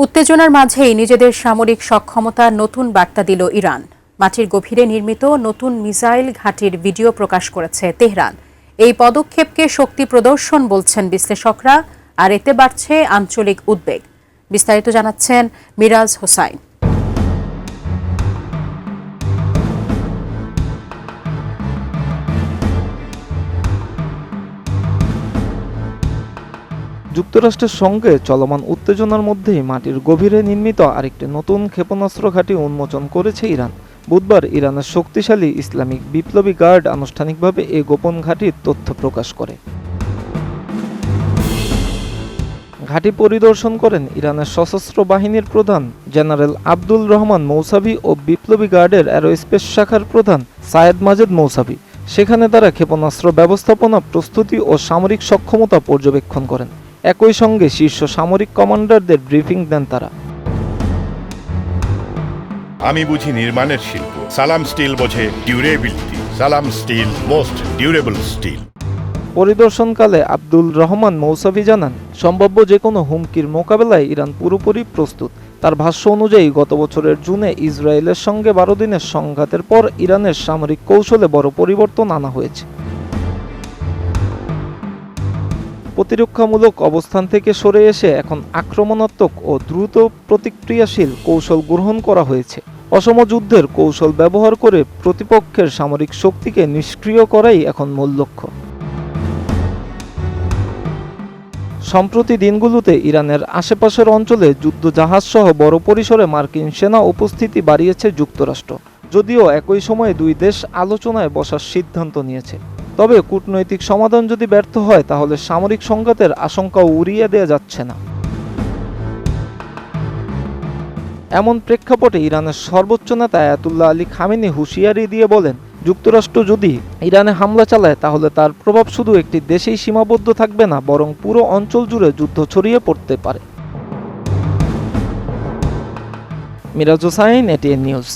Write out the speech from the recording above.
উত্তেজনার মাঝেই নিজেদের সামরিক সক্ষমতার নতুন বার্তা দিল ইরান। মাটির গভীরে নির্মিত নতুন মিসাইল ঘাঁটির ভিডিও প্রকাশ করেছে তেহরান। এই পদক্ষেপকে শক্তি প্রদর্শন বলছেন বিশ্লেষকরা, আর এতে বাড়ছে আঞ্চলিক উদ্বেগ। বিস্তারিত জানাচ্ছেন মিরাজ হোসাইন। যুক্তরাষ্ট্রের সঙ্গে চলমান উত্তেজনার মধ্যেই মাটির গভীরে নির্মিত আরেকটি নতুন ক্ষেপণাস্ত্র ঘাঁটি উন্মোচন করেছে ইরান। বুধবার ইরানের শক্তিশালী ইসলামিক বিপ্লবী গার্ড আনুষ্ঠানিকভাবে এই গোপন ঘাঁটির তথ্য প্রকাশ করে। ঘাঁটি পরিদর্শন করেন ইরানের সশস্ত্র বাহিনীর প্রধান জেনারেল আব্দুল রহমান মৌসাভি ও বিপ্লবী গার্ডের অ্যারোস্পেস শাখার প্রধান সায়েদ মাজেদ মৌসাভি। সেখানে তারা ক্ষেপণাস্ত্র ব্যবস্থাপনা, প্রস্তুতি ও সামরিক সক্ষমতা পর্যবেক্ষণ করেন। একই সঙ্গে শীর্ষ সামরিক কমান্ডারদের ব্রিফিং দেন তারা। আমি বুঝি নির্মাণের শিল্প, সালাম স্টিল বোঝে durability. Salam steel, most durable steel. পরিদর্শনকালে আব্দুল রহমান মৌসাভি জানান, সম্ভাব্য যে কোনো হুমকির মোকাবেলায় ইরান পুরোপুরি প্রস্তুত। তার ভাষ্য অনুযায়ী গত বছরের জুনে ইসরায়েলের সঙ্গে 12 দিনের সংঘাতের পর ইরানের সামরিক কৌশলে বড় পরিবর্তন আনা হয়েছে। প্রতিরক্ষামূলক অবস্থান থেকে সরে এসে এখন আক্রমণাত্মক ও দ্রুত প্রতিক্রিয়াশীল কৌশল গ্রহণ করা হয়েছে। অসম যুদ্ধের কৌশল ব্যবহার করে প্রতিপক্ষের সামরিক শক্তিকে নিষ্ক্রিয় করাই এখন মূল লক্ষ্য। সম্প্রতি দিনগুলোতে ইরানের আশেপাশের অঞ্চলে যুদ্ধজাহাজসহ বড় পরিসরে মার্কিন সেনা উপস্থিতি বাড়িয়েছে যুক্তরাষ্ট্র। যদিও একই সময়ে দুই দেশ আলোচনায় বসার সিদ্ধান্ত নিয়েছে। তবে কূটনৈতিক সমাধান যদি ব্যর্থ হয়, তাহলে সামরিক সংঘাতের আশঙ্কাও উড়িয়ে দেওয়া যাচ্ছে না। এমন প্রেক্ষাপটে ইরানের সর্বোচ্চ নেতা আয়াতুল্লাহ আলী খামেনি হুঁশিয়ারি দিয়ে বলেন, যুক্তরাষ্ট্র যদি ইরানে হামলা চালায়, তাহলে তার প্রভাব শুধু একটি দেশেই সীমাবদ্ধ থাকবে না, বরং পুরো অঞ্চল জুড়ে যুদ্ধ ছড়িয়ে পড়তে পারে। Miraj Hossain, ATN news.